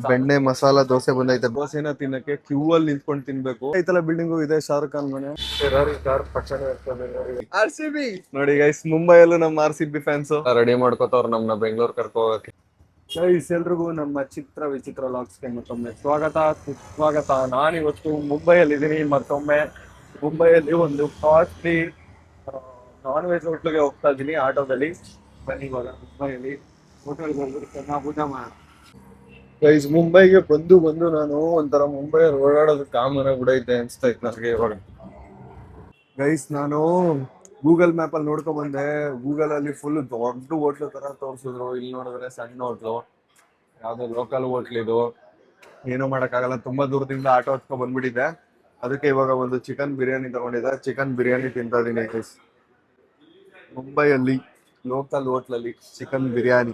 ಬೆಣ್ಣೆ ಮಸಾಲಾ ದೋಸೆ ಬಂದೈತೆ. ದೋಸೆನ ತಿನ್ನಕ್ಕೆ ಕ್ಯೂ ಅಲ್ಲಿ ನಿಂತ್ಕೊಂಡು ತಿನ್ಬೇಕು. ಐತಲ್ಲ ಬಿಲ್ಡಿಂಗು ಇದೆ ಶಾರುಖ್ ಖಾನ್ ಮನೆ. RCB ನೋಡಿ ಗೈಸ್, ಮುಂಬೈಯಲ್ಲೂ ನಮ್ಮ RCB ಫ್ಯಾನ್ಸ್ ರೆಡಿ ಮಾಡ್ಕೋತವ್ರು ನಮ್ನ ಬೆಂಗಳೂರು ಕರ್ಕೊ ಹೋಗಕ್ಕೆ. ಗೈಸ್ ಎಲ್ರಿಗೂ ನಮ್ಮ ಚಿತ್ರ ವಿಚಿತ್ರ ಲಾಗ್ಸ್ಗೆ ಮತ್ತೊಮ್ಮೆ ಸ್ವಾಗತ. ನಾನಿವತ್ತು ಮುಂಬೈಯಲ್ಲಿ ಇದ್ದೀನಿ. ಮತ್ತೊಮ್ಮೆ ಮುಂಬೈಯಲ್ಲಿ ಒಂದು ಕಾಸ್ಟ್ಲಿ ನಾನ್ ವೆಜ್ ಹೋಟ್ಲಿಗೆ ಹೋಗ್ತಾ ಇದ್ದೀನಿ ಆಟೋದಲ್ಲಿ. ಬನ್ನಿ ಇವಾಗ ಮುಂಬೈಯಲ್ಲಿ ಹೋಟೆಲ್ಗೆ ಹೋಗ್ಬಿಟ್ಟು ಚೆನ್ನಾಗಿ ಊಟ ಮಾಡೋಣ. ಗೈಸ್ ಮುಂಬೈಗೆ ಬಂದು ನಾನು ಒಂಥರ ಮುಂಬೈಯಲ್ಲಿ ಓಡಾಡೋದು ಕಾಮನ್ ಆಗ್ಬಿಡೈತೆ ಅನ್ಸ್ತಾ ಇತ್ತು ನನಗೆ ಇವಾಗ. ಗೈಸ್ ನಾನು ಗೂಗಲ್ ಮ್ಯಾಪ್ ಅಲ್ಲಿ ನೋಡ್ಕೊಂಡ್ ಬಂದೆ. ಗೂಗಲ್ ಅಲ್ಲಿ ಫುಲ್ ದೊಡ್ಡ ಹೋಟ್ಲು ತರ ತೋರಿಸಿದ್ರು. ಇಲ್ಲಿ ನೋಡಿದ್ರೆ ಸಣ್ಣ ಹೋಟ್ಲು, ಯಾವ್ದೋ ಲೋಕಲ್ ಹೋಟ್ಲ್ ಇದು. ಏನೂ ಮಾಡಕ್ಕಾಗಲ್ಲ, ತುಂಬಾ ದೂರದಿಂದ ಆಟೋ ಹತ್ಕೊಂಡ್ ಬಂದ್ಬಿಟ್ಟಿದೆ. ಅದಕ್ಕೆ ಇವಾಗ ಒಂದು ಚಿಕನ್ ಬಿರಿಯಾನಿ ತಗೊಂಡಿದ್ದೆ. ಚಿಕನ್ ಬಿರಿಯಾನಿ ತಿಂತಾ ಇದೀನಿ ಗೈಸ್. ಮುಂಬೈಯಲ್ಲಿ ಲೋಕಲ್ ಹೋಟ್ಲಲ್ಲಿ ಚಿಕನ್ ಬಿರಿಯಾನಿ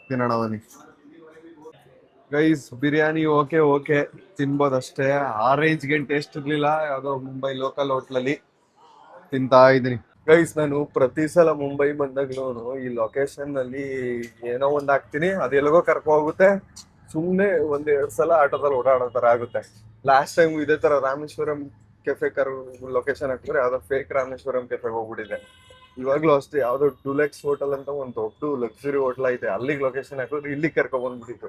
ತಿನ್ನೋಣ ಬನ್ನಿ. ಗೈಸ್ ಬಿರಿಯಾನಿ ಓಕೆ ತಿನ್ಬೋದಷ್ಟೇ, ಆ ರೇಂಜ್ಗೆ ಟೇಸ್ಟ್ ಇರ್ಲಿಲ್ಲ. ಯಾವ್ದೋ ಮುಂಬೈ ಲೋಕಲ್ ಹೋಟ್ಲಲ್ಲಿ ತಿಂತಾ ಇದೀನಿ. ಗೈಸ್ ನಾನು ಪ್ರತಿ ಸಲ ಮುಂಬೈ ಬಂದಾಗ್ಲೂ ಈ ಲೊಕೇಶನ್ ಅಲ್ಲಿ ಏನೋ ಒಂದ್ ಹಾಕ್ತೀನಿ, ಅದೆಲ್ಲಗೋ ಕರ್ಕೊ ಹೋಗುತ್ತೆ. ಸುಮ್ನೆ 1-2 ಸಲ ಆಟೋದಲ್ಲಿ ಓಡಾಡೋ ತರ ಆಗುತ್ತೆ. ಲಾಸ್ಟ್ ಟೈಮ್ ಇದೇ ತರ ರಾಮೇಶ್ವರಂ ಕೆಫೆ ಲೊಕೇಶನ್ ಹಾಕಿದ್ರೆ ಯಾವ್ದೋ ಫೇಕ್ ರಾಮೇಶ್ವರಂ ಕೆಫೆಗೆ ಹೋಗ್ಬಿಟ್ಟಿದೆ. ಇವಾಗ್ಲೂ ಅಷ್ಟೇ, ಯಾವ್ದೋ ಡುಲೆಕ್ಸ್ ಹೋಟೆಲ್ ಅಂತ ಒಂದು ದೊಡ್ಡ ಲಕ್ಸುರಿ ಹೋಟ್ಲ್ ಐತೆ, ಅಲ್ಲಿಗೆ ಲೊಕೇಶನ್ ಹಾಕಿದ್ರೆ ಇಲ್ಲಿ ಕರ್ಕೊ ಬಂದ್ಬಿಟ್ಟಿತ್ತು.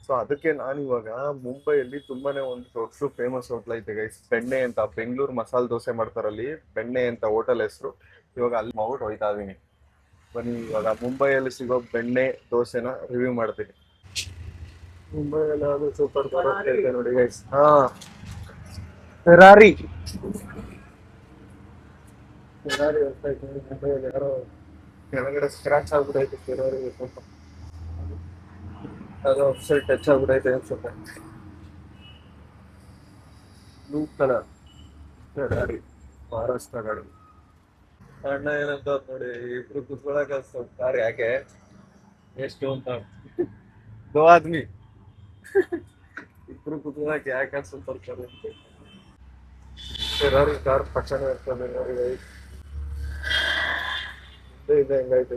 ಸೊ ಅದಕ್ಕೆ ನಾನು ಇವಾಗ ಮುಂಬೈಯಲ್ಲಿ ತುಂಬಾನೇ ಒಂದು ದೊಡ್ಡ ಫೇಮಸ್ ಹೋಟ್ಲ್ ಐತೆ ಗೈಸ್, ಬೆಣ್ಣೆ ಅಂತ. ಬೆಂಗಳೂರು ಮಸಾಲೆ ದೋಸೆ ಮಾಡ್ತಾರಲ್ಲಿ, ಬೆಣ್ಣೆ ಅಂತ ಹೋಟೆಲ್ ಹೆಸರು. ಇವಾಗ ಅಲ್ಲಿ ಮಾಡ್ಬಿಟ್ಟು ಹೋಯ್ತಾ ಇದೀನಿ. ಬನ್ನಿ ಇವಾಗ ಮುಂಬೈಯಲ್ಲಿ ಸಿಗೋ ಬೆಣ್ಣೆ ದೋಸೆನ ರಿವ್ಯೂ ಮಾಡ್ತೀನಿ. ಮುಂಬೈಯಲ್ಲಿ ಯಾವ್ದು ಸೂಪರ್ ಐತೆ ನೋಡಿ ಗೈಸ್. ಫೆರಾರಿ ಮುಂಬೈಯಲ್ಲಿ ಯಾರೋ ಕೆಳಗಡೆ ಸ್ಕ್ರಾಚ್ ಆಗ್ಬಿಟ್ಟೈತೆ ಫೆರಾರಿ. ಸ್ವಲ್ಪ ಅದು ಅಪ್ಸೈಡ್ ಟಚ್ ಆಗ್ಬಿಟ್ಟೈತೆ ಅನ್ಸುತ್ತೆ. ಬ್ಲೂ ಕಲರ್ ಗಾಡಿ, ಮಹಾರಾಷ್ಟ್ರ ಗಾಡಿ. ಅಣ್ಣ ಏನಂತ ನೋಡಿ, ಇಬ್ರು ಕುತ್ಕೊಳಕ್ ಕಾರ್ ಯಾಕೆ ಎಷ್ಟು ಅಂತ. ದೋ ಆದ್ಮಿ ಇಬ್ರು ಕುತ್ಕೊಳಕ್ ಯಾಕೆ ಸ್ವಲ್ಪ ಫೆರಾರಿ ಕಾರ್ ಪಕ್ಕನೇ ಇರ್ತದೆ ನೋಡಿ. ಇದೆ ಹೆಂಗೈತೆ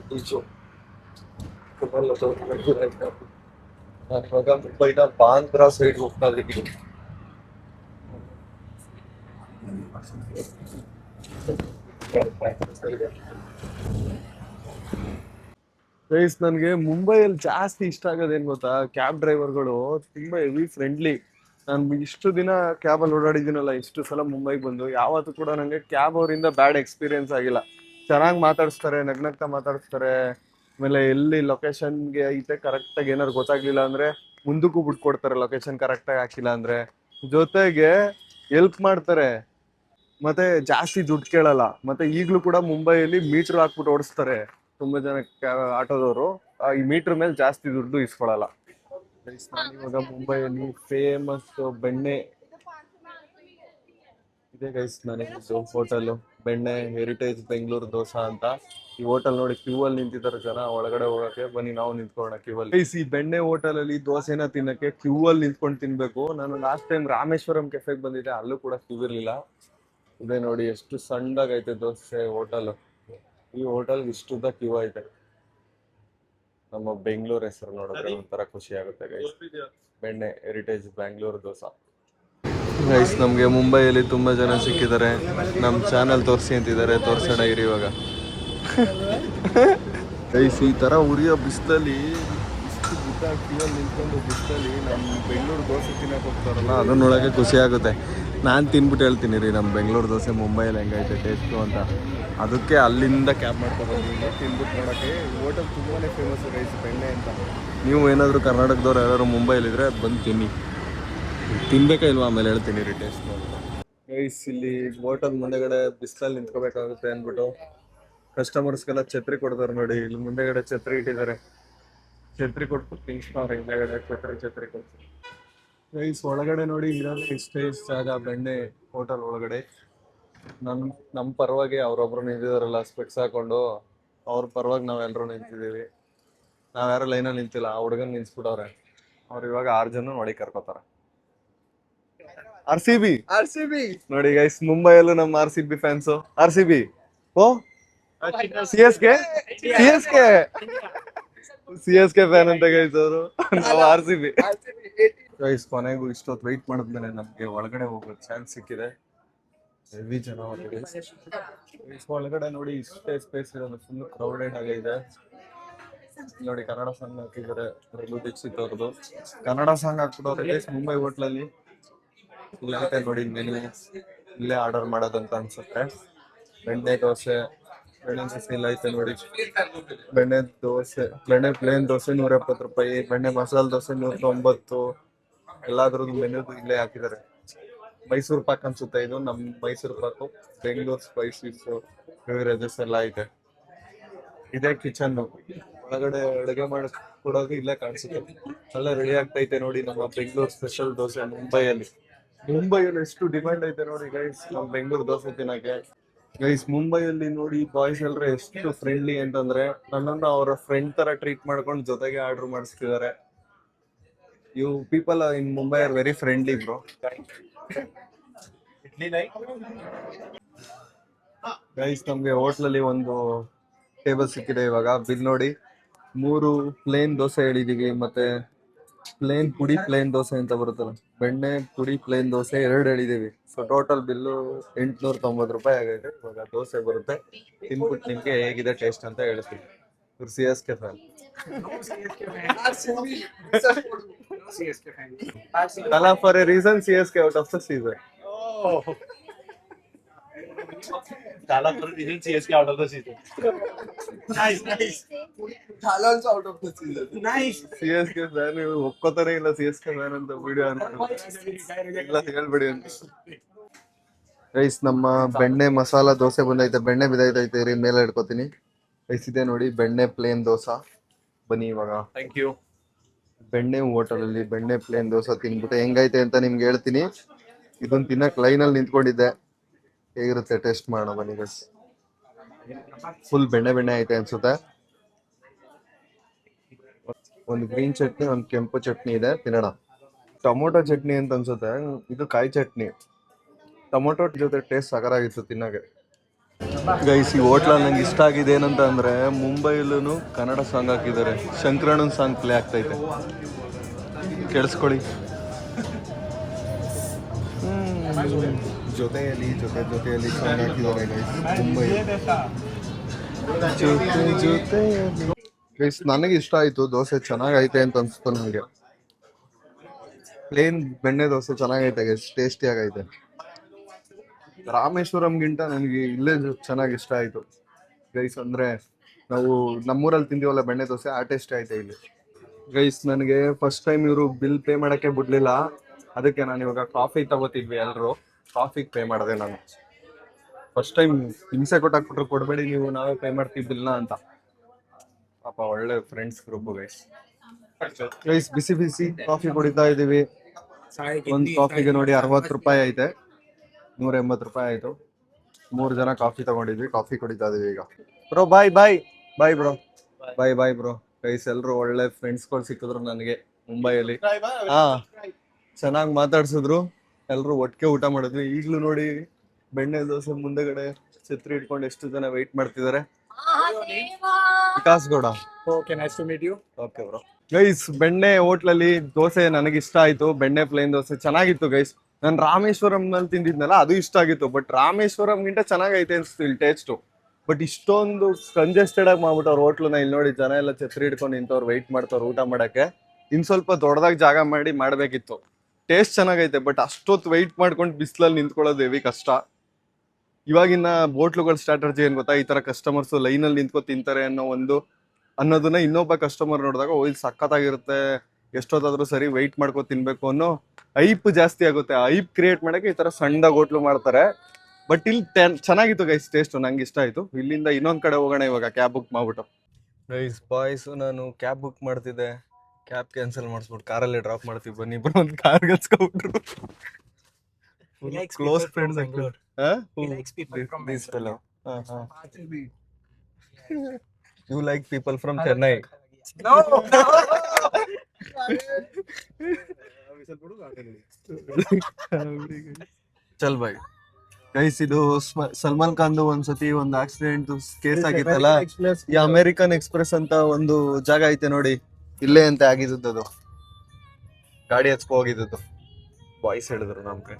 ಬೀಚು. ನಾನು ಇವಾಗ ಮುಂಬೈನ ಬಾಂದ್ರಾ ಸೈಡ್ ಹೋಗ್ತಾ ಇದ್ದೀನಿ. ಗೈಸ್ ನನ್ಗೆ ಮುಂಬೈಯಲ್ಲಿ ಜಾಸ್ತಿ ಇಷ್ಟ ಆಗೋದೇನ್ ಗೊತ್ತಾ, ಕ್ಯಾಬ್ ಡ್ರೈವರ್ಗಳು ತುಂಬಾ ಹೆವಿ ಫ್ರೆಂಡ್ಲಿ. ನಾನು ಇಷ್ಟು ದಿನ ಕ್ಯಾಬ್ ಅಲ್ಲಿ ಓಡಾಡಿದ್ದೀನಲ್ಲ, ಇಷ್ಟು ಸಲ ಮುಂಬೈಗೆ ಬಂದು ಯಾವತ್ತೂ ಕೂಡ ನಂಗೆ ಕ್ಯಾಬ್ ಅವರಿಂದ ಬ್ಯಾಡ್ ಎಕ್ಸ್ಪೀರಿಯನ್ಸ್ ಆಗಿಲ್ಲ. ಚೆನ್ನಾಗಿ ಮಾತಾಡಿಸ್ತಾರೆ, ನಗ್ನಗ್ತಾ ಮಾತಾಡಿಸ್ತಾರೆ. ಆಮೇಲೆ ಎಲ್ಲಿ ಲೊಕೇಶನ್ಗೆ ಐತೆ ಕರೆಕ್ಟ್ ಆಗಿ ಏನಾದ್ರು ಗೊತ್ತಾಗ್ಲಿಲ್ಲ ಅಂದ್ರೆ ಮುಂದಕ್ಕೂ ಬಿಟ್ಕೊಡ್ತಾರೆ, ಲೊಕೇಶನ್ ಕರೆಕ್ಟ್ ಆಗಿ ಹಾಕಿಲ್ಲ ಅಂದ್ರೆ. ಜೊತೆಗೆ ಹೆಲ್ಪ್ ಮಾಡ್ತಾರೆ, ಮತ್ತೆ ಜಾಸ್ತಿ ದುಡ್ಡು ಕೇಳಲ್ಲ. ಮತ್ತೆ ಈಗ್ಲೂ ಕೂಡ ಮುಂಬೈಯಲ್ಲಿ ಮೀಟರ್ ಹಾಕ್ಬಿಟ್ಟು ಓಡಿಸ್ತಾರೆ ತುಂಬಾ ಜನ ಆಟೋದವರು. ಈ ಮೀಟರ್ ಮೇಲೆ ಜಾಸ್ತಿ ದುಡ್ಡು ಇಸ್ಕೊಳಲ್ಲ. ಇವಾಗ ಮುಂಬೈಯಲ್ಲಿ ಫೇಮಸ್ ಬೆಣ್ಣೆ ಇದೆ ಗೈಸ್. ನನಗೆ ಹೋಟೆಲ್ ಬೆಣ್ಣೆ ಹೆರಿಟೇಜ್ ಬೆಂಗಳೂರು ದೋಸಾ ಅಂತ. ಈ ಹೋಟೆಲ್ ನೋಡಿ ಕ್ಯೂ ಅಲ್ಲಿ ನಿಂತಿದ್ದಾರೆ ಜನ ಒಳಗಡೆ ಹೋಗಕ್ಕೆ. ಬನ್ನಿ ನಾವು ನಿಂತ್ಕೊಳ್ಳೋಣ ಕ್ಯೂ ಅಲ್ಲಿ. ಈ ಬೆಣ್ಣೆ ಹೋಟೆಲ್ ಅಲ್ಲಿ ದೋಸೆನ ತಿನ್ನಕ್ಕೆ ಕ್ಯೂ ಅಲ್ಲಿ ನಿಂತ್ಕೊಂಡು ತಿನ್ಬೇಕು. ನಾನು ಲಾಸ್ಟ್ ಟೈಮ್ ರಾಮೇಶ್ವರಂ ಕೆಫೆಗೆ ಬಂದಿದ್ದೆ, ಅಲ್ಲೂ ಕೂಡ ಕ್ಯೂ ಇರ್ಲಿಲ್ಲ. ಇದೆ ನೋಡಿ ಎಷ್ಟು ಸಣ್ಣದಾಗೈತೆ ದೋಸೆ ಹೋಟೆಲ್. ಈ ಹೋಟೆಲ್ ಇಷ್ಟುದ್ದ ಕ್ಯೂ ಐತೆ. ನಮ್ಮ ಬೆಂಗಳೂರು ಹೆಸರು ನೋಡಿದ್ರೆ ಒಂಥರ ಖುಷಿ ಆಗುತ್ತೆ ಗೈಸ್. ಬೆಣ್ಣೆ ಹೆರಿಟೇಜ್ ಬೆಂಗಳೂರು ದೋಸಾ. ಗೈಸ್ ನಮ್ಗೆ ಮುಂಬೈಯಲ್ಲಿ ತುಂಬಾ ಜನ ಸಿಕ್ಕಿದ್ದಾರೆ, ನಮ್ಮ ಚಾನಲ್ ತೋರಿಸಿ ಅಂತಿದ್ದಾರೆ. ತೋರ್ಸೋಣ ಇರಿ ಇವಾಗ. ಗೈಸ್ ಈ ತರ ಉರಿಯೋ ಬಿಸಿಲಲ್ಲಿ ಇಷ್ಟು ಗುಡ್ಡ ಕ್ಯೂವಲ್ಲಿ ನಿಂತ್ಕೊಂಡು ಬಿಸಿಲಲ್ಲಿ ನಮ್ಮ ಬೆಂಗಳೂರು ದೋಸೆ ತಿನ್ನಕ್ಕೆ ಹೋಗ್ತಾರಲ್ಲ, ಅದನ್ನೊಳಗೆ ಖುಷಿ ಆಗುತ್ತೆ. ನಾನು ತಿನ್ಬಿಟ್ಟು ಹೇಳ್ತೀನಿ ರೀ ನಮ್ಮ ಬೆಂಗಳೂರು ದೋಸೆ ಮುಂಬೈಯಲ್ಲಿ ಹೆಂಗೈತೆ ಟೇಸ್ಟು ಅಂತ. ಅದಕ್ಕೆ ಅಲ್ಲಿಂದ ಕ್ಯಾಬ್ ಮಾಡ್ಕೊಂಡು ಬಂದಿದ್ದೀನಿ ತಿನ್ಬಿಟ್ಟು ನೋಡೋಕ್ಕೆ. ಹೋಟೆಲ್ ತುಂಬಾ ಫೇಮಸ್ ಗೈಸ್ ಬೆಣ್ಣೆ ಅಂತ. ನೀವು ಏನಾದರೂ ಕರ್ನಾಟಕದವ್ರು ಯಾರು ಮುಂಬೈಲಿದ್ರೆ ಬಂದು ತಿನ್ನಿ. ತಿನ್ಬೇಕಾ ಇಲ್ವಾ ಆಮೇಲೆ ಹೇಳ್ತೀನಿ ರೀ ಟೇಸ್ಟ್ ಅಂತ. ಗೈಸ್ ಇಲ್ಲಿ ಹೋಟೆಲ್ ಮುಂದೆಗಡೆ ಬಿಸಿಲಲ್ಲಿ ನಿಂತ್ಕೋಬೇಕಾಗುತ್ತೆ ಅಂದ್ಬಿಟ್ಟು ಕಸ್ಟಮರ್ಸ್ಗೆಲ್ಲ ಛತ್ರಿ ಕೊಡ್ತಾರೆ ನೋಡಿ. ಇಲ್ಲಿ ಮುಂದೆಗಡೆ ಛತ್ರಿ ಇಟ್ಟಿದ್ದಾರೆ, ಛತ್ರಿ ಕೊಟ್ಬಿಟ್ಟು ತಿನ್ಸ್ತಾರೆ. ಹಿಂದೆಗಡೆ ಛತ್ರಿ ಕೊಡ್ತಾರೆ. ಗೈಸ್ ಒಳಗಡೆ ನೋಡಿ ಇರೋದೇ ಇಷ್ಟೇ ಜಾಗ ಬೆಣ್ಣೆ ಹೋಟೆಲ್ ಒಳಗಡೆ. ನಮ್ ನಮ್ ಪರವಾಗಿ ಅವ್ರೊಬ್ರು ನಿಂತಿದಾರಲ್ಲ ಸ್ಪೆಕ್ಸ್ ಹಾಕೊಂಡು, ಅವ್ರ ಪರವಾಗಿ ನಾವೆಲ್ಲರೂ ನಿಂತಿದೀವಿ. ನಾವ್ಯಾರು ಲೈನಲ್ಲಿ ನಿಂತಿಲ್ಲ, ಆ ಹುಡುಗನ್ ನಿಲ್ಸ್ಬಿಟ್ಟವ್ರೆ. ಅವ್ರು ಇವಾಗ 6 ಜನ ನೋಡಿ ಕರ್ಕೋತಾರ. RCB ನೋಡಿ ಗೈಸ್, ಮುಂಬೈಯಲ್ಲೂ ನಮ್ಮ RCB ಫ್ಯಾನ್ಸ್. RCB ಓ CSK ಫ್ಯಾನ್ ಅಂತ ಗೈಸ್ ಅವರು. ನಾವು RCB ಗೈಸ್. ಕೊನೆಗೂ ಇಷ್ಟೊತ್ತು ವೆಯ್ಟ್ ಮಾಡಿದ್ಮೇಲೆ ನಮ್ಗೆ ಒಳಗಡೆ ಹೋಗೋ ಚಾನ್ಸ್ ಸಿಕ್ಕಿದೆ. ಹೆವಿ ಜನ ಒಳಗಡೆ ನೋಡಿ, ಇಷ್ಟೇ ಸ್ಪೇಸ್ ಇರೋದು, ಫುಲ್ ಕ್ರೌಡೆಡ್ ಆಗಿದೆ ನೋಡಿ. ಕನ್ನಡ ಸಾಂಗ್ ಹಾಕಿದ್ದಾರೆ ರಘು ದೀಕ್ಷಿತ್ ಅವ್ರದ್ದು. ಕನ್ನಡ ಸಾಂಗ್ ಹಾಕ್ಬಿಟ್ಟವ್ರೆ ಮುಂಬೈ ಹೋಟ್ಲಲ್ಲಿ. ಇಲ್ಲೈತೆ ನೋಡಿ ಮೆನು, ಇಲ್ಲೇ ಆರ್ಡರ್ ಮಾಡೋದಂತ ಅನ್ಸುತ್ತೆ. ಬೆಣ್ಣೆ ದೋಸೆ ಇಲ್ಲ ಐತೆ ನೋಡಿ. ಬೆಣ್ಣೆ ಪ್ಲೇನ್ ದೋಸೆ 170 ರೂಪಾಯಿ, ಬೆಣ್ಣೆ ಮಸಾಲೆ ದೋಸೆ 190. ಎಲ್ಲಾದ್ರದ್ದು ಮೆನು ಇಲ್ಲೇ ಹಾಕಿದ್ದಾರೆ. ಮೈಸೂರು ಪಾಕ್ ಅನ್ಸುತ್ತೆ ಇದು, ನಮ್ ಮೈಸೂರು ಪಾಕು. ಬೆಂಗಳೂರು ಸ್ಪೈಸೀಸ್ ಬೆವರೇಜಸ್ ಎಲ್ಲ ಐತೆ. ಇದೇ ಕಿಚನ್. ಒಳಗಡೆ ಅಡುಗೆ ಕೊಡೋದು ಇಲ್ಲೇ ಕಾಣಿಸುತ್ತೆ. ಎಲ್ಲ ರೆಡಿ ಆಗ್ತೈತೆ ನೋಡಿ ನಮ್ಮ ಬೆಂಗಳೂರು ಸ್ಪೆಷಲ್ ದೋಸೆ. ಮುಂಬೈಯಲ್ಲಿ ಎಷ್ಟು ಡಿಮ್ಯಾಂಡ್ ಐತೆ ನೋಡಿ ಗೈಸ್ ನಮ್ ಬೆಂಗಳೂರು ದೋಸೆ ತಿನ್ನಕ್ಕೆ. ಗೈಸ್ ಮುಂಬೈಯಲ್ಲಿ ನೋಡಿ ಬಾಯ್ಸ್ ಎಲ್ಲರೂ ಎಷ್ಟು ಫ್ರೆಂಡ್ಲಿ ಅಂತಂದ್ರೆ, ನನ್ನನ್ನು ಅವರ ಫ್ರೆಂಡ್ ತರ ಟ್ರೀಟ್ ಮಾಡ್ಕೊಂಡು ಜೊತೆಗೆ ಆರ್ಡರ್ ಮಾಡಿಸ್ತಿದ್ದಾರೆ. You people in Mumbai are very friendly bro. Guys ನಮ್ಗೆ ಹೋಟ್ಲಲ್ಲಿ ಒಂದು ಟೇಬಲ್ ಸಿಕ್ಕಿದೆ. ಇವಾಗ ಬಿಲ್ ನೋಡಿ, 3 ಪ್ಲೇನ್ ದೋಸೆ ಹೇಳಿದೀವಿ, ಮತ್ತೆ ಪ್ಲೇನ್ ದೋಸೆ ಅಂತ ಬರುತ್ತಲ್ಲ, ಬೆಣ್ಣೆ ಪುಡಿ plane dosa 2 ಹೇಳಿದೀವಿ. So total bill 890 ರೂಪಾಯಿ ಆಗೈತೆ. ಇವಾಗ ದೋಸೆ ಬರುತ್ತೆ, ತಿನ್ಬಿಟ್ಟು ನಿಮ್ಗೆ ಹೇಗಿದೆ ಟೇಸ್ಟ್ ಅಂತ ಹೇಳ್ತೀವಿ. ಇವ್ರು CSK fan. Tala for a reason CSK out of the season. Tala for a reason CSK out of the season. Nice. Tala also out of the season. Nice. CSK fan ಒಪ್ಕೋತಾನೆ ಇಲ್ಲ CSK fan ಅಂತ video ಎಲ್ಲ ಹೇಳ್ಬೇಡಿ ಅಂತ. Guys ನಮ್ಮ ಬೆಣ್ಣೆ ಮಸಾಲಾ ದೋಸೆ ಬಂದೈತೆ. ಬೆಣ್ಣೆ ಬಿದ್ದೈತೈತೆ ರೀ, ಮೇಲೆ ಇಟ್ಕೋತೀನಿ ಗೈಸ್. ಇದೆ ನೋಡಿ ಬೆಣ್ಣೆ ಪ್ಲೇನ್ ದೋಸೆ. ಬನ್ನಿ ಇವಾಗ. Thank you. ಬೆಣ್ಣೆ ಹೋಟೆಲಲ್ಲಿ ಬೆಣ್ಣೆ ಪ್ಲೇನ್ ದೋಸೆ ತಿನ್ಬಿಟ್ಟು ಹೆಂಗೈತೆ ಅಂತ ನಿಮ್ಗೆ ಹೇಳ್ತೀನಿ. ಇದನ್ನ ತಿನ್ನಕ್ ಲೈನಲ್ಲಿ ನಿಂತ್ಕೊಂಡಿದ್ದೆ. ಹೇಗಿರುತ್ತೆ ಟೇಸ್ಟ್ ಮಾಡೋಣ ಬನ್ನಿ ಗೈಸ್. ಫುಲ್ ಬೆಣ್ಣೆ ಐತೆ ಅನ್ಸುತ್ತೆ. ಒಂದು ಗ್ರೀನ್ ಚಟ್ನಿ, ಒಂದು ಕೆಂಪು ಚಟ್ನಿ ಇದೆ, ತಿನ್ನೋಣ. ಟೊಮೊಟೊ ಚಟ್ನಿ ಅಂತ ಅನ್ಸುತ್ತೆ, ಇದು ಕಾಯಿ ಚಟ್ನಿ. ಟೊಮೊಟೊ ಜೊತೆ ಟೇಸ್ಟ್ ಸಕರಾಗಿತ್ತು ತಿನ್ನಕ್ಕೆ. ಗೈಸ್ ಈ ಹೋಟ್ಲಲ್ಲಿ ನಂಗೆ ಇಷ್ಟ ಆಗಿದೆ ಏನಂತ ಅಂದ್ರೆ, ಮುಂಬೈಲೂ ಕನ್ನಡ ಸಾಂಗ್ ಹಾಕಿದ್ದಾರೆ. ಶಂಕರಣ್ಣನ ಸಾಂಗ್ ಪ್ಲೇ ಆಗ್ತೈತೆ, ಕೇಳಿಸ್ಕೊಳ್ಳಿ. ಜೊತೆಯಲ್ಲಿ ಸಾಂಗ್ ಹಾಕಿದ್ದಾರೆ ಗೈಸ್ ಮುಂಬೈ. ಜೊತೆಯಲ್ಲಿ ಗೈಸ್ ನನಗೆ ಇಷ್ಟ ಆಯ್ತು. ದೋಸೆ ಚೆನ್ನಾಗೈತೆ ಅಂತ ಅನ್ಸುತ್ತೆ ನನಗೆ. ಪ್ಲೇನ್ ಬೆಣ್ಣೆ ದೋಸೆ ಚೆನ್ನಾಗೈತೆ ಗೈಸ್, ಟೇಸ್ಟಿ ಆಗೈತೆ. ರಾಮೇಶ್ವರಂಗಿಂತ ನನಗೆ ಇಲ್ಲೇ ಚೆನ್ನಾಗಿ ಇಷ್ಟ ಆಯ್ತು ಗೈಸ್. ಅಂದ್ರೆ ನಾವು ನಮ್ಮೂರಲ್ಲಿ ತಿಂದೀವಲ್ಲ ಬೆಣ್ಣೆ ದೋಸೆ, ಆ ಟೇಸ್ಟ್ ಐತೆ ಇಲ್ಲಿ ಗೈಸ್. ನನಗೆ ಫಸ್ಟ್ ಟೈಮ್ ಇವರು ಬಿಲ್ ಪೇ ಮಾಡಕ್ಕೆ ಬಿಡ್ಲಿಲ್ಲ, ಅದಕ್ಕೆ ನಾನು ಇವಾಗ ಕಾಫಿ ತಗೋತಿದ್ವಿ. ಎಲ್ಲರೂ ಕಾಫಿಗೆ ಪೇ ಮಾಡಿದೆ ನಾನು. ಫಸ್ಟ್ ಟೈಮ್ ಹಿಂಸೆ ಕೊಟ್ಟಾಕ್ಬಿಟ್ರು, ಕೊಡಬೇಡಿ ನೀವು, ನಾವೇ ಪೇ ಮಾಡ್ತೀವಿ ಬಿಲ್ನ ಅಂತ. ಪಾಪ ಒಳ್ಳೆ ಫ್ರೆಂಡ್ಸ್ ಗ್ರೂಪ್ ಗೈಸ್. ಬಿಸಿ ಕಾಫಿ ಕುಡಿತಾ ಇದೀವಿ. ಒಂದು ಕಾಫಿಗೆ ನೋಡಿ 60 ರೂಪಾಯಿ ಐತೆ, 180 ರೂಪಾಯಿ ಆಯ್ತು. 3 ಜನ ಕಾಫಿ ತಗೊಂಡಿದ್ವಿ, ಕಾಫಿ ಕುಡಿತಾ ಇದೀವಿ ಈಗ. Bro bye bro. Bye bro. Guys ಎಲ್ರು ಒಳ್ಳೆ ಫ್ರೆಂಡ್ಸ್ಗಳು ಸಿಕ್ಕಿದ್ರು ನನಗೆ ಮುಂಬೈಯಲ್ಲಿ. ಹಾ, ಚೆನ್ನಾಗಿ ಮಾತಾಡ್ಸಿದ್ರು. ಎಲ್ರು ಒಟ್ಟಿಗೆ ಊಟ ಮಾಡಿದ್ವಿ. ಈಗ್ಲೂ ನೋಡಿ ಬೆಣ್ಣೆ ದೋಸೆ ಮುಂದೆಗಡೆ ಛತ್ರಿ ಇಟ್ಕೊಂಡು ಎಷ್ಟು ಜನ ವೆಯ್ಟ್ ಮಾಡ್ತಿದ್ದಾರೆ. Vikas Gowda. Okay, nice to meet you. Okay bro. Guys ಬೆಣ್ಣೆ ಹೋಟ್ಲಲ್ಲಿ ದೋಸೆ ನನಗೆ ಇಷ್ಟ ಆಯ್ತು. ಬೆಣ್ಣೆ ಪ್ಲೇನ್ ದೋಸೆ ಚೆನ್ನಾಗಿತ್ತು ಗೈಸ್. ನಾನು ರಾಮೇಶ್ವರಂನಲ್ಲಿ ತಿಂದಿದ್ನಲ್ಲ, ಅದು ಇಷ್ಟ ಆಗಿತ್ತು. ಬಟ್ ರಾಮೇಶ್ವರಂಗಿಂತ ಚೆನ್ನಾಗೈತೆ ಅನ್ಸ್ತು ಇಲ್ಲಿ ಟೇಸ್ಟು. ಬಟ್ ಇಷ್ಟೊಂದು ಕಂಜೆಸ್ಟೆಡ್ ಆಗಿ ಮಾಡ್ಬಿಟ್ಟವ್ರು ಹೋಟ್ಲನ್ನ. ಇಲ್ಲಿ ನೋಡಿ ಜನ ಎಲ್ಲ ಛತ್ರಿ ಹಿಡ್ಕೊಂಡು ನಿಂತವ್ರು, ವೆಯ್ಟ್ ಮಾಡ್ತವ್ರು ಊಟ ಮಾಡಕ್ಕೆ. ಇನ್ ಸ್ವಲ್ಪ ದೊಡ್ಡದಾಗಿ ಜಾಗ ಮಾಡಿ ಮಾಡ್ಬೇಕಿತ್ತು. ಟೇಸ್ಟ್ ಚೆನ್ನಾಗೈತೆ, ಬಟ್ ಅಷ್ಟೊತ್ತು ವೆಯ್ಟ್ ಮಾಡ್ಕೊಂಡು ಬಿಸಿಲಲ್ಲಿ ನಿಂತ್ಕೊಳ್ಳೋದು ಹೆವಿ ಕಷ್ಟ. ಇವಾಗಿನ ಹೋಟ್ಲುಗಳ ಸ್ಟ್ರಾಟಜಿ ಏನ್ ಗೊತ್ತಾ, ಈ ತರ ಕಸ್ಟಮರ್ಸ್ ಲೈನಲ್ಲಿ ನಿಂತ್ಕೊ ತಿಂತಾರೆ ಅನ್ನೋದನ್ನ ಇನ್ನೊಬ್ಬ ಕಸ್ಟಮರ್ ನೋಡಿದಾಗ ಇಲ್ಲಿ ಸಖತ್ತಾಗಿರುತ್ತೆ, ಎಷ್ಟೊತ್ತಾದ್ರೂ ಸರಿ ವೆಯ್ಟ್ ಮಾಡ್ಕೊ ತಿನ್ಬೇಕು ಅನ್ನೋ ಐಪ್ ಜಾಸ್ತಿ ಆಗುತ್ತೆ. ಐಪ್ ಕ್ರಿಯೇಟ್ ಮಾಡಕ್ಕೆ ಈ ತರ ಸಣ್ಣದಾಗ ಹೋಟ್ಲು ಮಾಡ್ತಾರೆ. ಬಟ್ ಇಲ್ಲಿ ಚೆನ್ನಾಗಿತ್ತು ಗೈಸ್ ಟೇಸ್ಟ್, ನಂಗೆ ಇಷ್ಟ ಆಯ್ತು. ಇಲ್ಲಿಂದ ಇನ್ನೊಂದ್ ಕಡೆ ಹೋಗೋಣ ಇವಾಗ, ಕ್ಯಾಬ್ ಬುಕ್ ಮಾಡ್ಬಿಟ್ಟು. ಗೈಸ್ ಬಾಯ್ಸ್, ನಾನು ಕ್ಯಾಬ್ ಬುಕ್ ಮಾಡ್ತಿದ್ದೆ, ಕ್ಯಾಬ್ ಕ್ಯಾನ್ಸಲ್ ಮಾಡಿಸ್ಬಿಟ್ಟು ಕಾರಲ್ಲಿ ಡ್ರಾಪ್ ಮಾಡ್ತೀವಿ ಬನ್ನಿ. ಇಬ್ರು ಒಂದು ಕಾರ್ ಗಚ್ಕೊಬಿಟ್ರು. Close friends. He likes people from This fellow. Bangalore. You like people from Chennai? No, no. ಚಲ್ ಬಾಯ್ ಗೈಸ್, ಇದು ಸಲ್ಮಾನ್ ಖಾನ್ದು ಒಂದ್ಸತಿ ಒಂದು ಆಕ್ಸಿಡೆಂಟ್ ಕೇಸ್ ಆಗಿತ್ತಲ್ಲ. ಈ ಅಮೆರಿಕನ್ ಎಕ್ಸ್ಪ್ರೆಸ್ ಅಂತ ಒಂದು ಜಾಗ ಐತೆ ನೋಡಿ, ಇಲ್ಲೇ ಅಂತ ಆಗಿದ್ದು. ಅದು ಗಾಡಿ ಹಚ್ಕೊ ಹೋಗಿದ್ದು. ಬಾಯ್ಸ್ ಹೇಳಿದ್ರು ನಮ್ಗೆ.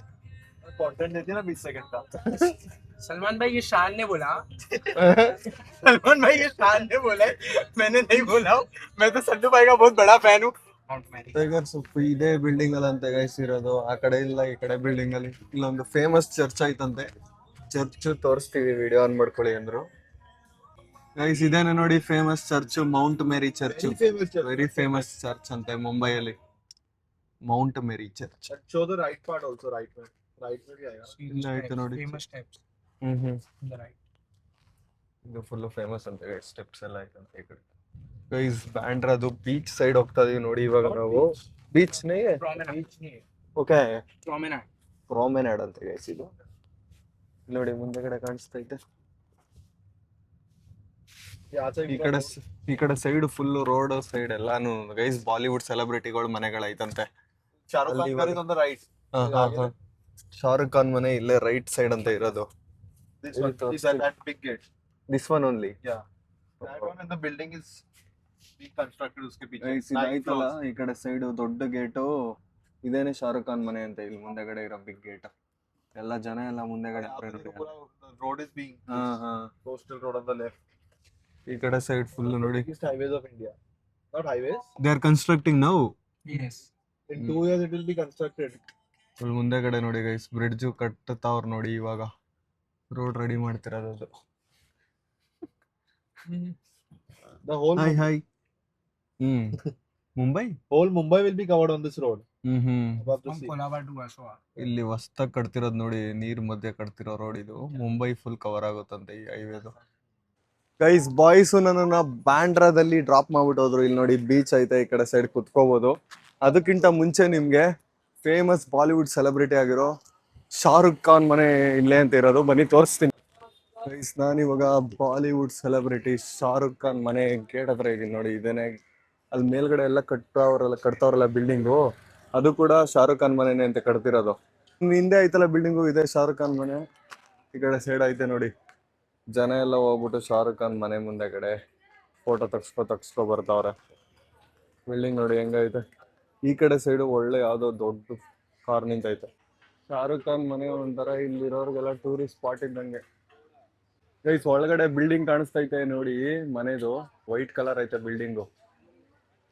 कंटेंट देती है ना 20 सेकंड का। सलमान भाई ये शान ने बोला। सलमान भाई ये शान ने बोला है, मैंने नहीं बोला हूँ। मैं तो संधू भाई का बहुत बड़ा फैन हूँ। ಟೈಗರ್ಸ್ ಇದೇ ಬಿಲ್ಡಿಂಗ್ ಅಲ್ಲಿ ಅಂತ ಗೈಸ್ ಇರೋದು. ಆ ಕಡೆ ಇಲ್ಲ, ಈ ಕಡೆ ಬಿಲ್ಡಿಂಗ್ ಅಲ್ಲಿ ಇಲ್ಲೊಂದು ಫೇಮಸ್ ಚರ್ಚ್ ಐತಂತೆ. ಚರ್ಚ್ ತೋರಿಸ್ತೀವಿ, ವಿಡಿಯೋ ಆನ್ ಮಾಡ್ಕೊಳ್ಳಿ ಅಂದ್ರು. ಗೈಸ್ ಇದೇನೆ ನೋಡಿ ಫೇಮಸ್ ಚರ್ಚ್, ಮೌಂಟ್ ಮೇರಿ ಚರ್ಚ್. ವೆರಿ ಫೇಮಸ್ ಚರ್ಚ್ ಅಂತೆ ಮುಂಬೈಯಲ್ಲಿ, Mount Mary church. Show the right part also, right में भी आएगा। ಇಲ್ಲ ಐತೆ ನೋಡಿ. Famous steps hmm on the right. ಇದು ಫುಲ್ ಫೇಮಸ್ ಅಂತ ಸ್ಟೆಪ್ಸ್ ಎಲ್ಲ ಐತಂತೆ ಈ ಕಡೆ. ಗೈಸ್ ಬ್ಯಾಂಡ್ರಾದು ಬೀಚ್ ಸೈಡ್ ಹೋಗ್ತಾ ಇದೀವಿ ನೋಡಿ ಇವಾಗ ನಾವು. ಬೀಚ್ ನೇ Promenade. Okay, Promenade. ಪ್ರಾಮೆನಾಡ್ ಅಂತ ಗೈಸ್ ಇದು. ನೋಡಿ ಮುಂದೆಗಡೆ ಕಾಣಿಸ್ತೈತೆ. ಈ ಕಡೆ ಸೈಡ್ ಫುಲ್ ರೋಡ್ ಸೈಡ್ ಎಲ್ಲಾನು ಗೈಸ್ ಬಾಲಿವುಡ್ ಸೆಲೆಬ್ರಿಟಿಗಳು ಮನೆಗಳೈತಂತೆ. शाहरुख खान का is on the right. Shahrukh Khan ಮನೆ ಇಲ್ಲೇ ರೈಟ್ ಸೈಡ್ ಅಂತ ಇರೋದು. This one, this that big gate. This one only. Yeah. That one and the building is being constructed उसके पीछे. ಗೈಸ್ ಇದಾಯ್ತಲ್ಲ ಈ ಕಡೆ ಸೈಡ್ ದೊಡ್ಡ ಗೇಟು, ಇದೇನೆ ಶಾರುಖ್ ಖಾನ್ ಮನೆ ಅಂತ. ಇಲ್ಲಿ ಮುಂದೆಗಡೆ ಇರೋ ಬಿಗ್ ಗೇಟ್. ಎಲ್ಲ ಜನ ಎಲ್ಲ ಮುಂದೆಗಡೆ road is being coastal road on the left. ಈ ಕಡೆ ಸೈಡ್ ಫುಲ್ ನೋಡಿ. Biggest highways of India. Not highways. They are constructing now. Yes. In 2 years it will be constructed. Full ಮುಂದೆಗಡೆ ನೋಡಿ ಗೈಸ್ ಬ್ರಿಡ್ಜ್ ಕಟ್ಟತಾವ್ರ ನೋಡಿ. ಇವಾಗ ರೋಡ್ ರೆಡಿ ಮಾಡ್ತಿರೋದು. The whole hi Mumbai. whole Mumbai will be covered on this road. Above the From sea. Colaba to Aswa. ಇಲ್ಲಿ ಹೊಸ್ದಾಗಿ ಕಟ್ತಿರೋದು ನೋಡಿ, ನೀರ್ ಮಧ್ಯೆ ಕಟ್ತಿರೋ ರೋಡ್ ಇದು. ಮುಂಬೈ ಫುಲ್ ಕವರ್ ಆಗುತ್ತಂತೆ ಈ ಹೈವೇದು. ಗೈಸ್ ಬಾಯ್ಸ್ ನನ್ನ ಬ್ಯಾಂಡ್ರಾದಲ್ಲಿ ಡ್ರಾಪ್ ಮಾಡ್ಬಿಟ್ಟು ಹೋದ್ರು. ಇಲ್ಲಿ ನೋಡಿ ಬೀಚ್ ಐತೆ, ಈ ಕಡೆ ಸೈಡ್ ಕುತ್ಕೋಬಹುದು. ಅದಕ್ಕಿಂತ ಮುಂಚೆ ನಿಮ್ಗೆ ಫೇಮಸ್ ಬಾಲಿವುಡ್ ಸೆಲೆಬ್ರಿಟಿ ಆಗಿರೋ ಶಾರುಖ್ ಖಾನ್ ಮನೆ ಇಲ್ಲೇ ಅಂತ ಇರೋದು. ಬನ್ನಿ ತೋರಿಸ್ತೀನಿ ಗೈಸ್. ನಾನಿವಾಗ ಬಾಲಿವುಡ್ ಸೆಲೆಬ್ರಿಟಿ ಶಾರುಖ್ ಖಾನ್ ಮನೆ ಗೇಟ್ ಹತ್ರ ಇದೀನಿ ನೋಡಿ. ಇದೇನೆ ಅಲ್ಲಿ ಮೇಲ್ಗಡೆ ಎಲ್ಲ ಕಟ್ತಾವ್ರಲ್ಲ ಬಿಲ್ಡಿಂಗು, ಅದು ಕೂಡ ಶಾರುಖ್ ಖಾನ್ ಮನೆನೇ ಅಂತ ಕಟ್ತಿರೋದು. ಹಿಂದೆ ಐತಲ್ಲ ಬಿಲ್ಡಿಂಗು, ಇದೆ ಶಾರುಖ್ ಖಾನ್ ಮನೆ. ಈ ಕಡೆ ಸೈಡ್ ಐತೆ ನೋಡಿ. ಜನ ಎಲ್ಲ ಹೋಗ್ಬಿಟ್ಟು ಶಾರುಖ್ ಖಾನ್ ಮನೆ ಮುಂದೆಗಡೆ ಫೋಟೋ ತಗ್ಸ್ಕೊ ಬರ್ತಾವ್ರೆ. ಬಿಲ್ಡಿಂಗ್ ನೋಡಿ ಹೆಂಗೈತೆ. ಈ ಕಡೆ ಸೈಡು ಒಳ್ಳೆ ಯಾವ್ದೋ ದೊಡ್ಡ ಕಾರ್ ನಿಂತೈತೆ. ಶಾರುಖ್ ಖಾನ್ ಮನೆ ಒಂಥರ ಇಲ್ಲಿರೋರ್ಗೆಲ್ಲ ಟೂರಿಸ್ಟ್ ಸ್ಪಾಟ್ ಇದ್ದಂಗೆ. ಗೈಸ್ ಒಳಗಡೆ ಬಿಲ್ಡಿಂಗ್ ಕಾಣಿಸ್ತೈತೆ ನೋಡಿ ಮನೆದು. ವೈಟ್ ಕಲರ್ ಐತೆ ಬಿಲ್ಡಿಂಗು,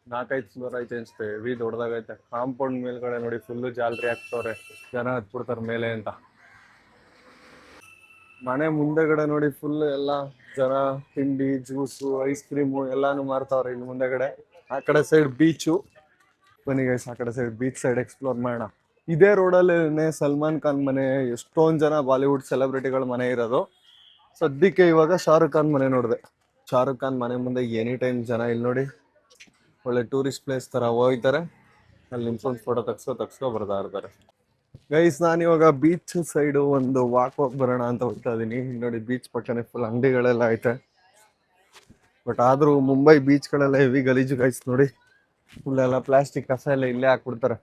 4-5 ಫ್ಲೋರ್ ಐತೆ ಅನ್ಸುತ್ತೆ. ಹೆವಿ ದೊಡ್ಡದಾಗೈತೆ. ಕಾಂಪೌಂಡ್ ಮೇಲ್ಗಡೆ ನೋಡಿ ಫುಲ್ಲು ಜಾಲರಿ ಹಾಕ್ತವ್ರೆ, ಜನ ಹತ್ಬಿಡ್ತಾರೆ ಮೇಲೆ ಅಂತ. ಮನೆ ಮುಂದೆಗಡೆ ನೋಡಿ ಫುಲ್ ಎಲ್ಲ ಜನ ತಿಂಡಿ, ಜ್ಯೂಸು, ಐಸ್ ಕ್ರೀಮು ಎಲ್ಲಾನು ಮಾರ್ತಾವ್ರೆ ಇಲ್ಲಿ ಮುಂದೆಗಡೆ. ಆ ಕಡೆ ಸೈಡ್ ಬೀಚು. ಬನ್ನಿ ಗೈಸ್ ಆ ಕಡೆ ಸೈಡ್ ಬೀಚ್ ಸೈಡ್ ಎಕ್ಸ್ಪ್ಲೋರ್ ಮಾಡೋಣ. ಇದೇ ರೋಡಲ್ಲೇ ಸಲ್ಮಾನ್ ಖಾನ್ ಮನೆ, ಎಷ್ಟೊಂದು ಜನ ಬಾಲಿವುಡ್ ಸೆಲೆಬ್ರಿಟಿಗಳ ಮನೆ ಇರೋದು. ಸದ್ಯಕ್ಕೆ ಇವಾಗ ಶಾರುಖ್ ಖಾನ್ ಮನೆ ನೋಡಿದೆ. ಶಾರುಖ್ ಖಾನ್ ಮನೆ ಮುಂದೆ ಎನಿ ಟೈಮ್ ಜನ ಇಲ್ಲಿ ನೋಡಿ ಒಳ್ಳೆ ಟೂರಿಸ್ಟ್ ಪ್ಲೇಸ್ ತರ ಹೋಗ್ತಾರೆ. ಅಲ್ಲಿ ನಿಂತ್ಕೊಂಡು ಫೋಟೋ ತಗ್ಸ್ಕೊ ಬರ್ತಾ ಇರ್ತಾರೆ. ಗೈಸ್ ನಾನಿವಾಗ ಬೀಚ್ ಸೈಡು ಒಂದು ವಾಕ್ ಬರೋಣ ಅಂತ ಹೋಗ್ತಾ ಇದೀನಿ. ನೋಡಿ ಬೀಚ್ ಪಕ್ಕನೆ ಫುಲ್ ಅಂಗಡಿಗಳೆಲ್ಲ ಐತೆ. ಬಟ್ ಆದ್ರೂ ಮುಂಬೈ ಬೀಚ್ಗಳೆಲ್ಲ ಹೆವಿ ಗಲೀಜು ಗೈಸ್. ನೋಡಿ ಫುಲ್ ಎಲ್ಲ ಪ್ಲಾಸ್ಟಿಕ್ ಕಸ ಎಲ್ಲ ಇಲ್ಲೇ ಹಾಕ್ಬಿಡ್ತಾರೆ.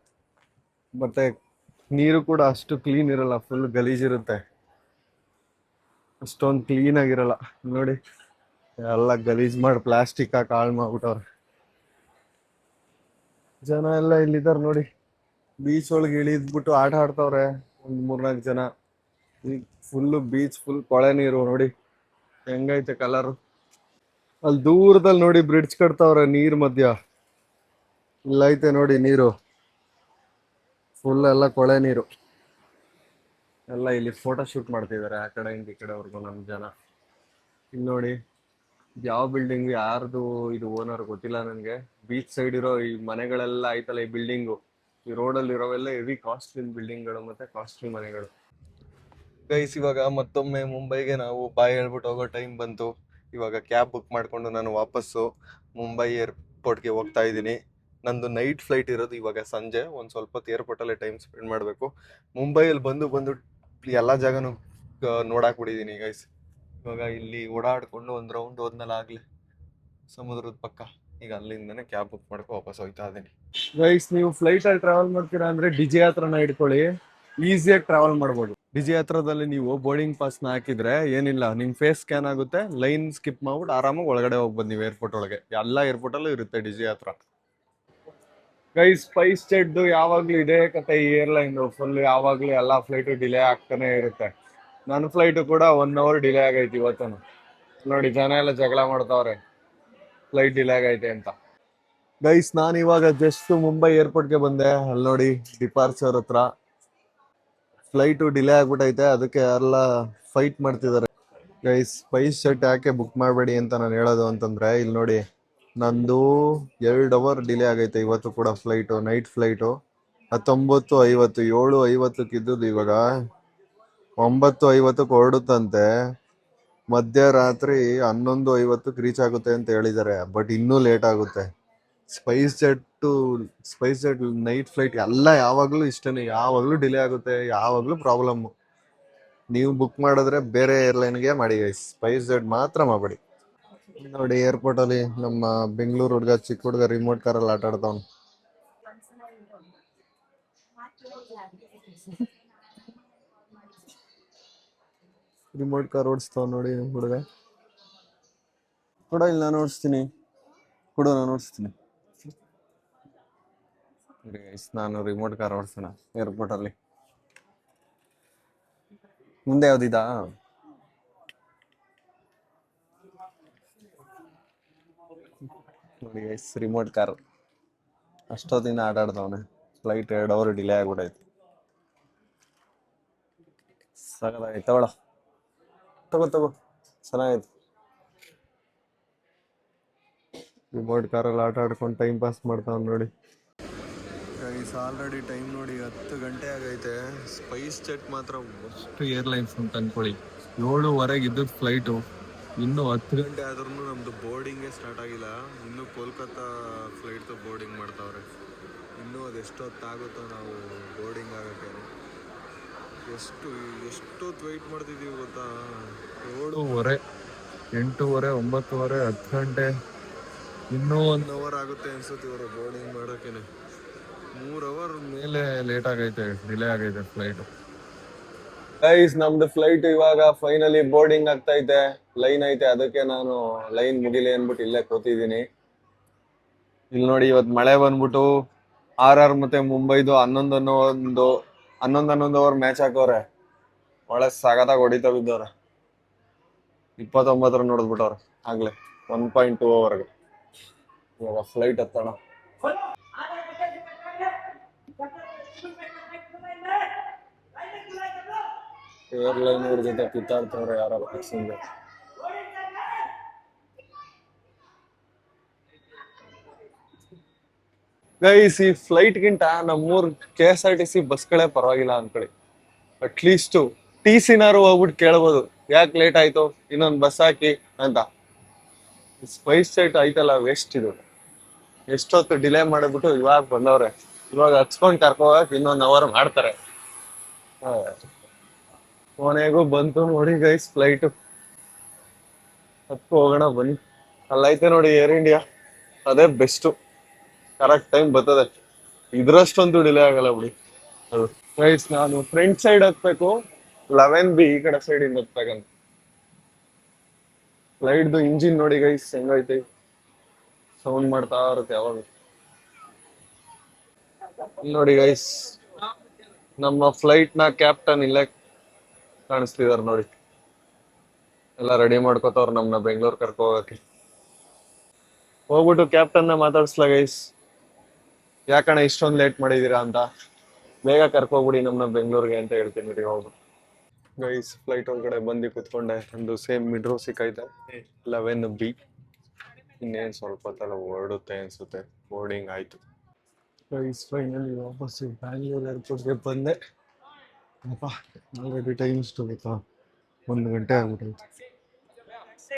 ಮತ್ತೆ ನೀರು ಕೂಡ ಅಷ್ಟು ಕ್ಲೀನ್ ಇರಲ್ಲ, ಫುಲ್ ಗಲೀಜಿರುತ್ತೆ. ಅಷ್ಟೊಂದು ಕ್ಲೀನ್ ಆಗಿರಲ್ಲ ನೋಡಿ. ಎಲ್ಲ ಗಲೀಜ್ ಮಾಡಿ ಪ್ಲಾಸ್ಟಿಕ್ ಹಾಕಿ ಹಾಳು ಮಾಡ್ಬಿಟ್ಟವ್ರೆ. ಜನ ಎಲ್ಲ ಇಲ್ಲಿದ್ದಾರೆ ನೋಡಿ. ಬೀಚ್ ಒಳಗೆ ಇಳಿದ್ಬಿಟ್ಟು ಆಟ ಆಡ್ತವ್ರೆ ಒಂದ್ 3-4 ಜನ. ಈಗ ಫುಲ್ಲು ಬೀಚ್ ಫುಲ್ ಕೊಳೆ ನೀರು ನೋಡಿ ಹೆಂಗೈತೆ ಕಲರು. ಅಲ್ಲಿ ದೂರದಲ್ಲಿ ನೋಡಿ ಬ್ರಿಡ್ಜ್ ಕಟ್ತಾವ್ರೆ ನೀರ್ ಮಧ್ಯ. ಇಲ್ಲೈತೆ ನೋಡಿ ನೀರು ಫುಲ್ ಎಲ್ಲ ಕೊಳೆ ನೀರು. ಎಲ್ಲ ಇಲ್ಲಿ ಫೋಟೋ ಶೂಟ್ ಮಾಡ್ತಿದ್ದಾರೆ ಆ ಕಡೆಯಿಂದ ಈ ಕಡೆವರೆಗೂ ನಮ್ಮ ಜನ. ಇಲ್ಲಿ ನೋಡಿ ಯಾವ ಬಿಲ್ಡಿಂಗ್ ಯಾರ್ದು ಇದು ಓನರ್ ಗೊತ್ತಿಲ್ಲ ನನಗೆ. ಬೀಚ್ ಸೈಡ್ ಇರೋ ಈ ಮನೆಗಳೆಲ್ಲ ಐತಲ್ಲ, ಈ ಬಿಲ್ಡಿಂಗು ಈ ರೋಡಲ್ಲಿ ಇರೋವೆಲ್ಲ ಹೆವಿ ಕಾಸ್ಟ್ಲಿ ಬಿಲ್ಡಿಂಗ್ಗಳು ಮತ್ತೆ ಕಾಸ್ಟ್ಲಿ ಮನೆಗಳು. ಗೈಸ್ ಇವಾಗ ಮತ್ತೊಮ್ಮೆ ಮುಂಬೈಗೆ ನಾವು ಬಾಯ್ ಹೇಳ್ಬಿಟ್ಟು ಹೋಗೋ ಟೈಮ್ ಬಂತು. ಇವಾಗ ಕ್ಯಾಬ್ ಬುಕ್ ಮಾಡಿಕೊಂಡು ನಾನು ವಾಪಸ್ಸು ಮುಂಬೈ ಏರ್ಪೋರ್ಟ್ಗೆ ಹೋಗ್ತಾ ಇದ್ದೀನಿ. ನಂದು ನೈಟ್ ಫ್ಲೈಟ್ ಇರೋದು ಇವಾಗ ಸಂಜೆ. ಒಂದು ಸ್ವಲ್ಪ ಹೊತ್ತು ಏರ್ಪೋರ್ಟಲ್ಲೇ ಟೈಮ್ ಸ್ಪೆಂಡ್ ಮಾಡಬೇಕು. ಮುಂಬೈಯಲ್ಲಿ ಬಂದು ಎಲ್ಲ ಜಾಗನೂ ನೋಡಕ್ ಬಿಟ್ಟಿದೀನಿ ಗೈಸ್. ಇವಾಗ ಇಲ್ಲಿ ಓಡಾಡ್ಕೊಂಡು ಒಂದ್ ರೌಂಡ್ ಹೋದ್ನಲ್ಲ ಆಗ್ಲಿ ಸಮುದ್ರದ ಪಕ್ಕ, ಈಗ ಅಲ್ಲಿಂದನೇ ಕ್ಯಾಬ್ ಬುಕ್ ಮಾಡ್ಕೊ ವಾಪಸ್ ಹೋಗ್ತಾ ಇದೀನಿ. ಗೈಸ್, ನೀವು ಫ್ಲೈಟ್ ಅಲ್ಲಿ ಟ್ರಾವೆಲ್ ಮಾಡ್ತೀರಾ ಅಂದ್ರೆ ಡಿಜಿ ಹತ್ರನ ಇಟ್ಕೊಳ್ಳಿ, ಈಸಿಯಾಗಿ ಟ್ರಾವೆಲ್ ಮಾಡ್ಬೋದು. ಡಿಜಿ ಹತ್ರದಲ್ಲಿ ನೀವು ಬೋರ್ಡಿಂಗ್ ಪಾಸ್ ನ ಹಾಕಿದ್ರೆ ಏನಿಲ್ಲ, ನಿಮ್ ಫೇಸ್ ಸ್ಕ್ಯಾನ್ ಆಗುತ್ತೆ, ಲೈನ್ ಸ್ಕಿಪ್ ಮಾಡ್ಬಿಟ್ಟು ಆರಾಮಾಗಿ ಒಳಗಡೆ ಹೋಗ್ಬೋದು ನೀವು ಏರ್ಪೋರ್ಟ್ ಒಳಗೆ. ಎಲ್ಲ ಏರ್ಪೋರ್ಟ್ ಅಲ್ಲೂ ಇರುತ್ತೆ ಡಿಜಿ ಹತ್ರ. ಗೈಸ್, ಸ್ಪೈಸ್ ಜೆಟ್ ಯಾವಾಗ್ಲೂ ಇದೇ ಕತೆ, ಈ ಏರ್ಲೈನ್ ಫುಲ್ ಯಾವಾಗ್ಲೂ ಎಲ್ಲಾ ಫ್ಲೈಟ್ ಡಿಲೇ ಆಗ್ತಾನೆ ಇರುತ್ತೆ. ನನ್ನ ಫ್ಲೈಟ್ ಕೂಡ 1 hour ಡಿಲೇ ಆಗೈತಿ ಇವತ್ತು. ನೋಡಿ, ಜನ ಎಲ್ಲ ಜಗಳ ಮಾಡ್ತಾವ್ರೆ ಫ್ಲೈಟ್ ಡಿಲೇ ಆಗೈತೆ ಅಂತ. ಗೈಸ್, ನಾನು ಇವಾಗ ಜಸ್ಟ್ ಮುಂಬೈ ಏರ್ಪೋರ್ಟ್ಗೆ ಬಂದೆ. ಅಲ್ಲಿ ನೋಡಿ, ಡಿಪಾರ್ಚರ್ ಹತ್ರ ಫ್ಲೈಟ್ ಡಿಲೇ ಆಗ್ಬಿಟ್ಟೈತೆ, ಅದಕ್ಕೆ ಎಲ್ಲ ಫೈಟ್ ಮಾಡ್ತಿದ್ದಾರೆ. ಗೈಸ್, ಸ್ಪೈಸ್ ಜೆಟ್ ಯಾಕೆ ಬುಕ್ ಮಾಡಬೇಡಿ ಅಂತ ನಾನು ಹೇಳೋದು ಅಂತಂದ್ರೆ, ಇಲ್ಲಿ ನೋಡಿ, ನಂದು 2 hour ಡಿಲೇ ಆಗೈತೆ ಇವತ್ತು ಕೂಡ ಫ್ಲೈಟು, ನೈಟ್ ಫ್ಲೈಟು. 19:50 7:50 ಇದ್ದುದು ಇವಾಗ 9:50 ಹೊರಡುತ್ತಂತೆ. ಮಧ್ಯರಾತ್ರಿ 11:50 ರೀಚ್ ಆಗುತ್ತೆ ಅಂತ ಹೇಳಿದ್ದಾರೆ, ಬಟ್ ಇನ್ನೂ ಲೇಟ್ ಆಗುತ್ತೆ. ಸ್ಪೈಸ್ ಜೆಟ್ ನೈಟ್ ಫ್ಲೈಟ್ ಎಲ್ಲ ಯಾವಾಗ್ಲೂ ಇಷ್ಟನೇ, ಯಾವಾಗ್ಲೂ ಡಿಲೇ ಆಗುತ್ತೆ, ಯಾವಾಗ್ಲೂ ಪ್ರಾಬ್ಲಮ್. ನೀವು ಬುಕ್ ಮಾಡಿದ್ರೆ ಬೇರೆ ಏರ್ಲೈನ್ಗೆ ಮಾಡಿ ಗೈಸ್, ಸ್ಪೈಸ್ ಜೆಟ್ ಮಾತ್ರ ಮಾಡಬೇಡಿ. ನೋಡಿ, ಏರ್ಪೋರ್ಟ್ ಅಲ್ಲಿ ನಮ್ಮ ಬೆಂಗಳೂರು ಹುಡುಗ, ಚಿಕ್ಕ ಹುಡುಗ ರಿಮೋಟ್ ಕಾರಲ್ಲಿ ಆಟ ಆಡ್ತಾವ್ನು. ರಿಮೋಟ್ ಕಾರ್ ಓಡಿಸ್ತಾವ್ ನೋಡಿ ಹುಡುಗ. ಕೂಡ ಇಲ್ಲಿ ನಾನು ಓಡಿಸ್ತೀನಿ, ನಾನು ಓಡಿಸ್ತೀನಿ. ನಾನು ರಿಮೋಟ್ ಕಾರ್ ಓಡಿಸ್ತಾನ ಏರ್ಪೋರ್ಟ್ ಅಲ್ಲಿ. ಮುಂದೆ ಯಾವ್ದಿದಾ? ನೋಡಿ ಗೈಸ್, ರಿಮೋಟ್ ಕಾರ್ ಅಷ್ಟೊತ್ತಿನ ಆಟ ಆಡ್ದವನೆ. ಫ್ಲೈಟ್ 2 hour ಡಿಲೇ ಆಗ್ಬಿಟ್ಟೈತೆ. ಸಾಕಾಗೈತೆ. ತಗೋ ಚೆನ್ನಾಗೈತೆ. ರಿಮೋಟ್ ಕಾರಲ್ಲಿ ಆಟ ಆಡ್ಕೊಂಡು ಟೈಮ್ ಪಾಸ್ ಮಾಡ್ತಾವ್ ನೋಡಿ. ಗೈಸ್, ಆಲ್ರೆಡಿ ಟೈಮ್ ನೋಡಿ 10 ಗಂಟೆ ಆಗೈತೆ. ಸ್ಪೈಸ್ ಜೆಟ್ ಮಾತ್ರ ಅಷ್ಟು ಏರ್ಲೈನ್ಸ್ ಅಂತ ಅನ್ಕೊಳ್ಳಿ, 7:15 ಇದ್ದದ್ದು ಫ್ಲೈಟು, ಇನ್ನು 10 ಗಂಟೆ ಆದ್ರೂ ನಮ್ದು ಬೋರ್ಡಿಂಗೇ ಸ್ಟಾರ್ಟ್ ಆಗಿಲ್ಲ. ಇನ್ನು ಕೋಲ್ಕತ್ತಾ ಫ್ಲೈಟ್ ಬೋರ್ಡಿಂಗ್ ಮಾಡ್ತಾವ್ರೆ. ಇನ್ನೂ ಅದೆಷ್ಟೊತ್ತಾಗುತ್ತೋ ನಾವು ಬೋರ್ಡಿಂಗ್ ಆಗೋಕ್ಕೆ. ಎಷ್ಟೊತ್ತು ವೆಯ್ಟ್ ಮಾಡ್ತಿದ್ದೀವಿ ಗೊತ್ತಾ? 7:30 8:30 9:30 10 ಗಂಟೆ, ಇನ್ನೂ 1 hour ಆಗುತ್ತೆ ಅನ್ಸುತ್ತೆ ಇವರು ಬೋರ್ಡಿಂಗ್ ಮಾಡೋಕ್ಕೇನೆ. 3 hour ಮೇಲೆ ಲೇಟ್ ಆಗೈತೆ, ಡಿಲೇ ಆಗೈತೆ ಫ್ಲೈಟ್. ಗೈಸ್, ನಮ್ದು ಫ್ಲೈಟ್ ಇವಾಗ ಫೈನಲಿ ಬೋರ್ಡಿಂಗ್ ಆಗ್ತೈತೆ. ಲೈನ್ ಐತೆ, ಅದಕ್ಕೆ ನಾನು ಲೈನ್ ಮುಗಿಲಿ ಅಂದ್ಬಿಟ್ಟು ಇಲ್ಲೇ ಕೂತಿದ್ದೀನಿ. ಇಲ್ಲಿ ನೋಡಿ, ಇವತ್ತು ಮಳೆ ಬಂದ್ಬಿಟ್ಟು RR ಮತ್ತೆ ಮುಂಬೈದು 11 ಓವರ್ ಮ್ಯಾಚ್ ಹಾಕೋರೆ. ಒಳ್ಳೆ ಸಗತಾಗಿ ಹೊಡಿತಾ ಬಿದ್ದವ್ರೆ. 29 ನೋಡಿದ್ಬಿಟ್ಟವ್ರೆ ಆಗ್ಲೇ 1.2 ಓವರ್ಗೆ. ಇವಾಗ ಫ್ಲೈಟ್ ಹತ್ತೋಣ. ಏರ್ಲೈನ್ ಅವ್ರ ಜೊತೆ ಕಿತ್ತಾಡ್ತವ್ರೆ ಯಾರೋ ಪ್ಯಾಸೆಂಜರ್. ಗೈಸ್, ಈ ಫ್ಲೈಟ್ ಗಿಂತ ನಮ್ಮೂರ್ KSRTC ಬಸ್ಗಳೇ ಪರವಾಗಿಲ್ಲ ಅನ್ಕೊಳ್ಳಿ. ಅಟ್ಲೀಸ್ಟ್ TC-ನಾರು ಹೋಗ್ಬಿಟ್ಟು ಕೇಳ್ಬೋದು, ಯಾಕೆ ಲೇಟ್ ಆಯ್ತು, ಇನ್ನೊಂದು ಬಸ್ ಹಾಕಿ ಅಂತ. ಸ್ಪೈಸ್ ಜೆಟ್ ಐತಲ್ಲ, ವೇಸ್ಟ್ ಇದು. ಎಷ್ಟೊತ್ತು ಡಿಲೇ ಮಾಡಿಬಿಟ್ಟು ಇವಾಗ ಬಂದವ್ರೆ. ಇವಾಗ ಹಚ್ಕೊಂಡ್ ಕರ್ಕೋಗಕ್ ಇನ್ನೊಂದು ಅವರ್ ಮಾಡ್ತಾರೆ. ಕೊನೆಗೂ ಬಂತು ನೋಡಿ ಗೈಸ್ ಫ್ಲೈಟ್. ಹತ್ಕೊ ಹೋಗೋಣ ಬನ್ನಿ. ಅಲ್ಲೈತೆ ನೋಡಿ ಏರ್ ಇಂಡಿಯಾ, ಅದೇ ಬೆಸ್ಟ್. ಕರೆಕ್ಟ್ ಟೈಮ್ ಬರ್ತದೆ, ಇದ್ರಷ್ಟೊಂದು ಡಿಲೇ ಆಗಲ್ಲ ಬಿಡಿ. ಅದು ಗೈಸ್, ನಾನು ಫ್ರಂಟ್ ಸೈಡ್ ಹತ್ಬೇಕು, 11B ಈ ಕಡೆ ಸೈಡ್ ಇಂದ ಹತ್ಬೇಕಂತ. ಫ್ಲೈಟ್ದು ಇಂಜಿನ್ ನೋಡಿ ಗೈಸ್ ಹೆಂಗೈತೆ, ಸೌಂಡ್ ಮಾಡ್ತಾ ಇರುತ್ತೆ ಯಾವಾಗ. ನೋಡಿ ಗೈಸ್, ನಮ್ಮ ಫ್ಲೈಟ್ ನ ಕ್ಯಾಪ್ಟನ್ ಇಲ್ಲೇ ಕಾಣಿಸ್ತಿದಾರ ನೋಡಿ. ಎಲ್ಲ ರೆಡಿ ಮಾಡ್ಕೋತವ್ರ ನಮ್ನ ಬೆಂಗಳೂರು ಕರ್ಕೊ ಹೋಗಕ್ಕೆ. ಹೋಗ್ಬಿಟ್ಟು ಕ್ಯಾಪ್ಟನ್ ನ ಮಾತಾಡ್ಸ್ಲಾ ಗೈಸ್, ಯಾಕಣ್ಣ ಇಷ್ಟೊಂದು ಲೇಟ್ ಮಾಡಿದೀರಾ ಅಂತ, ಬೇಗ ಕರ್ಕೋಗ್ಬಿಡಿ ನಮ್ನ ಬೆಂಗಳೂರಿಗೆ ಅಂತ ಹೇಳ್ತೀನಿ ರೀ. ಹೋಗ್ಬಿಟ್ಟು ಗೈಸ್, ಫ್ಲೈಟ್ ಒಳಗಡೆ ಬಂದು ಕುತ್ಕೊಂಡೆ. ಒಂದು ಸೇಮ್ ಮಿಡ್ರೋ ಸಿಕ್ಕೈತೆ, 11B. ಇನ್ನೇನು ಸ್ವಲ್ಪ ಹೊತ್ತಲ್ಲ ಹೊರಡುತ್ತೆ ಅನ್ಸುತ್ತೆ. ಬೋರ್ಡಿಂಗ್ ಆಯ್ತು ಗೈಸ್. ಫೈನಲಿ ವಾಪಸ್ ಬ್ಯಾಂಗ್ಳೂರ್ ಏರ್ಪೋರ್ಟ್ಗೆ ಬಂದೆ. ಆಲ್ರೆಡಿ ಟೈಮ್ ಇಷ್ಟು ಗೊತ್ತಾ, 1 ಗಂಟೆ ಆಗ್ಬಿಟ್ಟೈತೆ.